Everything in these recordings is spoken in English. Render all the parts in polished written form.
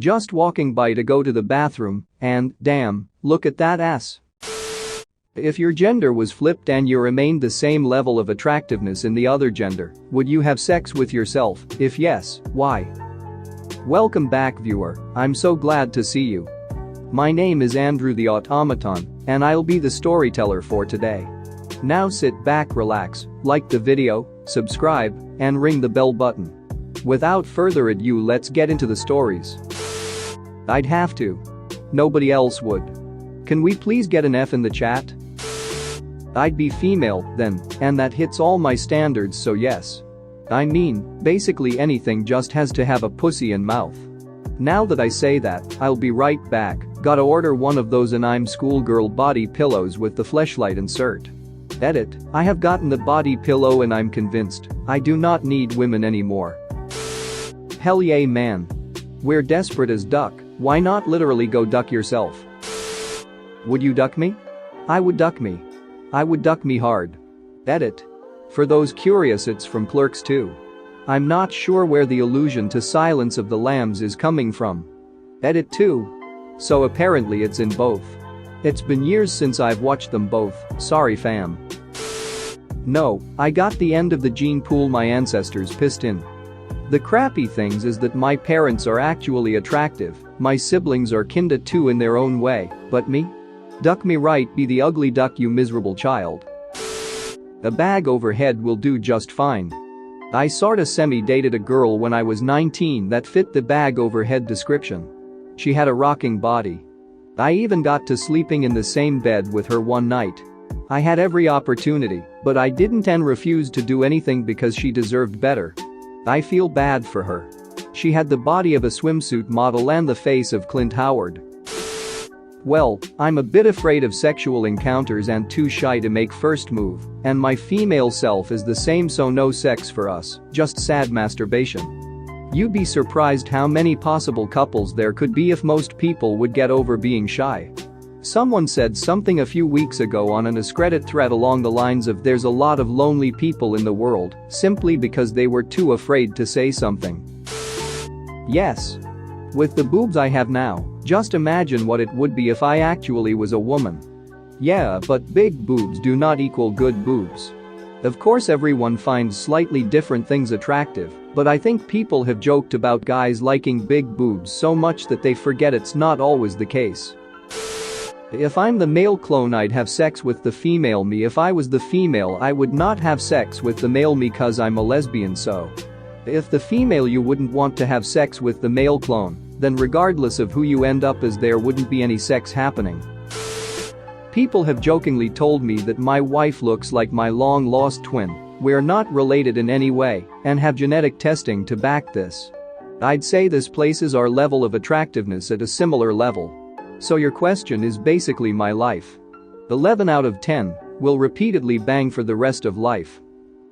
Just walking by to go to the bathroom, and, damn, look at that ass. If your gender was flipped and you remained the same level of attractiveness in the other gender, would you have sex with yourself? If yes, why? Welcome back, viewer, I'm so glad to see you. My name is Andrew the Automaton, and I'll be the storyteller for today. Now sit back, relax, like the video, subscribe, and ring the bell button. Without further ado, let's get into the stories. I'd have to. Nobody else would. Can we please get an F in the chat? I'd be female, then, and that hits all my standards, so yes. I mean, basically anything just has to have a pussy and mouth. Now that I say that, I'll be right back. Gotta order one of those anime schoolgirl body pillows with the fleshlight insert. Edit, I have gotten the body pillow and I'm convinced I do not need women anymore. Hell yeah, man. We're desperate as duck, why not literally go duck yourself? Would you duck me? I would duck me. I would duck me hard. Edit. For those curious, it's from Clerks 2. I'm not sure where the allusion to Silence of the Lambs is coming from. Edit 2. So apparently it's in both. It's been years since I've watched them both, sorry fam. No, I got the end of the gene pool my ancestors pissed in. The crappy things is that my parents are actually attractive, my siblings are kinda too in their own way, but me? Duck me right, be the ugly duck, you miserable child. A bag overhead will do just fine. I sorta semi-dated a girl when I was 19 that fit the bag overhead description. She had a rocking body. I even got to sleeping in the same bed with her one night. I had every opportunity, but I didn't and refused to do anything because she deserved better. I feel bad for her. She had the body of a swimsuit model and the face of Clint Howard. Well, I'm a bit afraid of sexual encounters and too shy to make first move, and my female self is the same, so no sex for us, just sad masturbation. You'd be surprised how many possible couples there could be if most people would get over being shy. Someone said something a few weeks ago on an Reddit thread along the lines of there's a lot of lonely people in the world simply because they were too afraid to say something. Yes. With the boobs I have now, just imagine what it would be if I actually was a woman. Yeah, but big boobs do not equal good boobs. Of course everyone finds slightly different things attractive, but I think people have joked about guys liking big boobs so much that they forget it's not always the case. If I'm the male clone, I'd have sex with the female me. If I was the female, I would not have sex with the male me cause I'm a lesbian. So if the female you wouldn't want to have sex with the male clone, then regardless of who you end up as, there wouldn't be any sex happening. People have jokingly told me that my wife looks like my long-lost twin. We're not related in any way and have genetic testing to back this. I'd say this places our level of attractiveness at a similar level. So your question is basically my life. 11 out of 10 will repeatedly bang for the rest of life.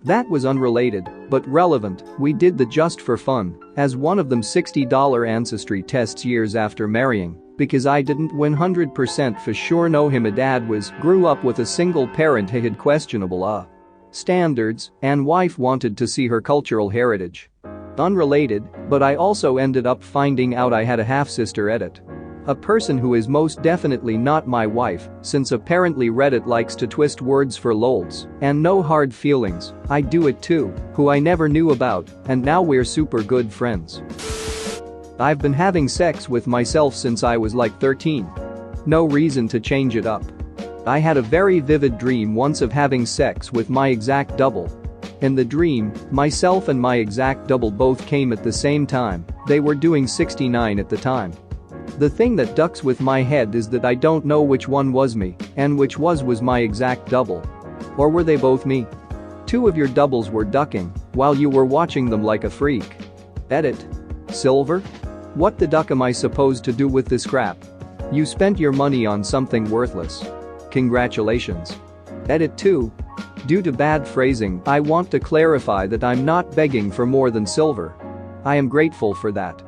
That was unrelated, but relevant. We did the just for fun, as one of them $60 ancestry tests years after marrying, because I didn't 100% for sure know him. A dad grew up with a single parent who had questionable standards, and wife wanted to see her cultural heritage. Unrelated, but I also ended up finding out I had a half-sister. Edit. A person who is most definitely not my wife, since apparently Reddit likes to twist words for lols, and no hard feelings, I do it too, who I never knew about, and now we're super good friends. I've been having sex with myself since I was like 13. No reason to change it up. I had a very vivid dream once of having sex with my exact double. In the dream, myself and my exact double both came at the same time. They were doing 69 at the time. The thing that ducks with my head is that I don't know which one was me and which was my exact double. Or were they both me? Two of your doubles were ducking while you were watching them like a freak. Edit. Silver? What the duck am I supposed to do with this crap? You spent your money on something worthless. Congratulations. Edit 2. Due to bad phrasing, I want to clarify that I'm not begging for more than silver. I am grateful for that.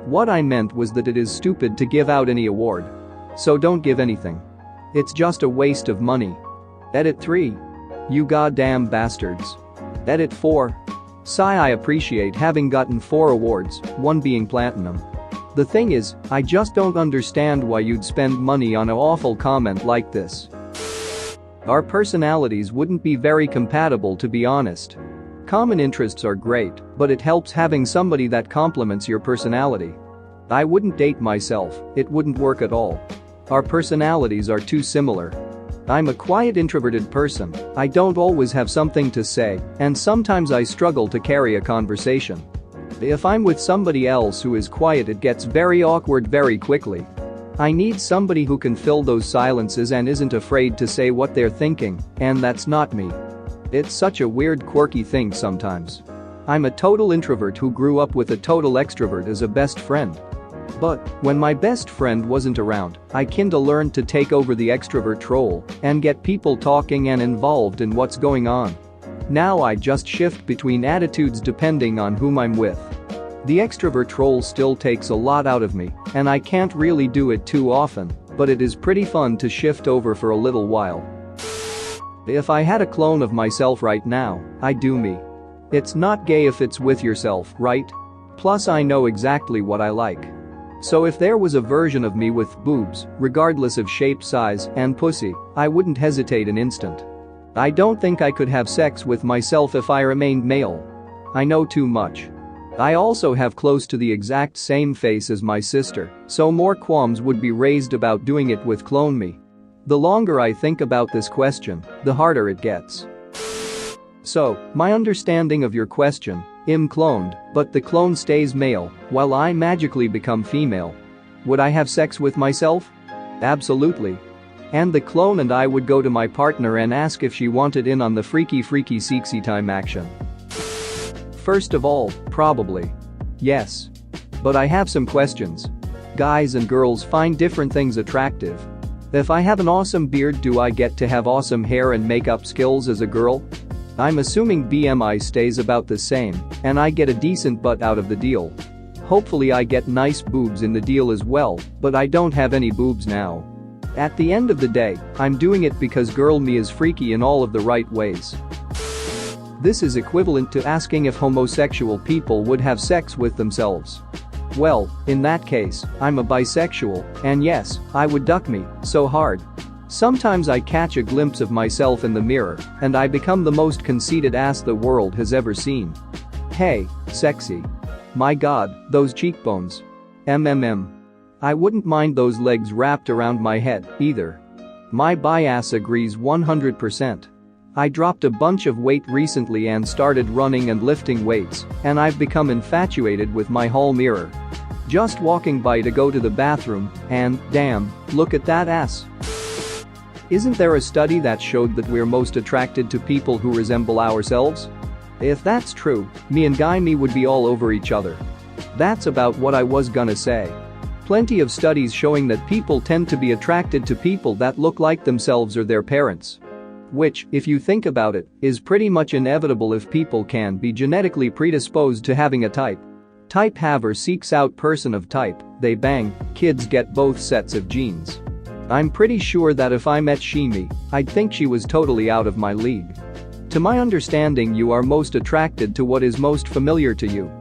What I meant was that it is stupid to give out any award. So don't give anything. It's just a waste of money. Edit 3. You goddamn bastards. Edit 4. Sigh, I appreciate having gotten 4 awards, one being platinum. The thing is, I just don't understand why you'd spend money on an awful comment like this. Our personalities wouldn't be very compatible, to be honest. Common interests are great, but it helps having somebody that complements your personality. I wouldn't date myself, it wouldn't work at all. Our personalities are too similar. I'm a quiet introverted person, I don't always have something to say, and sometimes I struggle to carry a conversation. If I'm with somebody else who is quiet, it gets very awkward very quickly. I need somebody who can fill those silences and isn't afraid to say what they're thinking, and that's not me. It's such a weird, quirky thing sometimes. I'm a total introvert who grew up with a total extrovert as a best friend. But when my best friend wasn't around, I kinda learned to take over the extrovert role and get people talking and involved in what's going on. Now I just shift between attitudes depending on whom I'm with. The extrovert role still takes a lot out of me, and I can't really do it too often, but it is pretty fun to shift over for a little while. If I had a clone of myself right now, I'd do me. It's not gay if it's with yourself, right? Plus I know exactly what I like. So if there was a version of me with boobs, regardless of shape, size, and pussy, I wouldn't hesitate an instant. I don't think I could have sex with myself if I remained male. I know too much. I also have close to the exact same face as my sister, so more qualms would be raised about doing it with clone me. The longer I think about this question, the harder it gets. So, my understanding of your question, I'm cloned, but the clone stays male, while I magically become female. Would I have sex with myself? Absolutely. And the clone and I would go to my partner and ask if she wanted in on the freaky sexy time action. First of all, probably. Yes. But I have some questions. Guys and girls find different things attractive. If I have an awesome beard, do I get to have awesome hair and makeup skills as a girl? I'm assuming BMI stays about the same, and I get a decent butt out of the deal. Hopefully I get nice boobs in the deal as well, but I don't have any boobs now. At the end of the day, I'm doing it because girl me is freaky in all of the right ways. This is equivalent to asking if homosexual people would have sex with themselves. Well, in that case, I'm a bisexual, and yes, I would duck me so hard. Sometimes I catch a glimpse of myself in the mirror, and I become the most conceited ass the world has ever seen. Hey, sexy. My god, those cheekbones. I wouldn't mind those legs wrapped around my head, either. My bi-ass agrees 100%. I dropped a bunch of weight recently and started running and lifting weights, and I've become infatuated with my hall mirror. Just walking by to go to the bathroom, and, damn, look at that ass. Isn't there a study that showed that we're most attracted to people who resemble ourselves? If that's true, me and Guy me would be all over each other. That's about what I was gonna say. Plenty of studies showing that people tend to be attracted to people that look like themselves or their parents. Which, if you think about it, is pretty much inevitable if people can be genetically predisposed to having a type. Type haver seeks out person of type, they bang, kids get both sets of genes. I'm pretty sure that if I met Shimi, I'd think she was totally out of my league. To my understanding, you are most attracted to what is most familiar to you.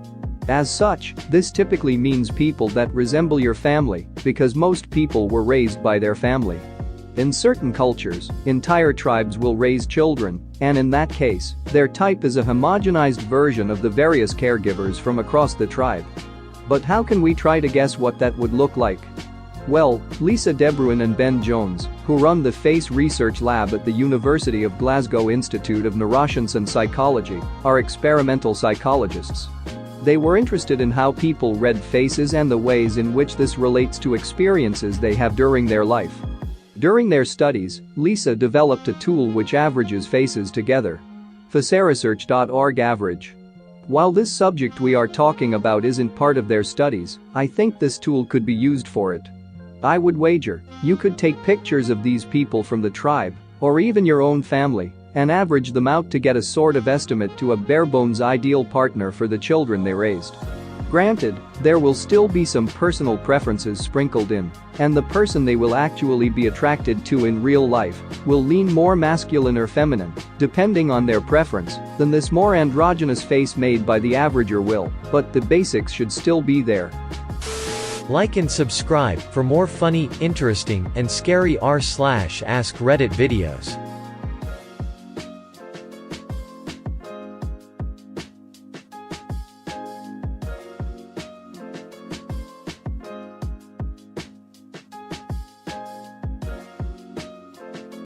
As such, this typically means people that resemble your family, because most people were raised by their family. In certain cultures, entire tribes will raise children, and in that case, their type is a homogenized version of the various caregivers from across the tribe. But how can we try to guess what that would look like? Well, Lisa DeBruin and Ben Jones, who run the Face Research Lab at the University of Glasgow Institute of Neuroscience and Psychology, are experimental psychologists. They were interested in how people read faces and the ways in which this relates to experiences they have during their life. During their studies, Lisa developed a tool which averages faces together. Faceresearch.org average. While this subject we are talking about isn't part of their studies, I think this tool could be used for it. I would wager you could take pictures of these people from the tribe, or even your own family, and average them out to get a sort of estimate to a bare-bones ideal partner for the children they raised. Granted, there will still be some personal preferences sprinkled in, and the person they will actually be attracted to in real life will lean more masculine or feminine, depending on their preference, than this more androgynous face made by the averager will, but the basics should still be there. Like and subscribe for more funny, interesting, and scary r/ask Reddit videos.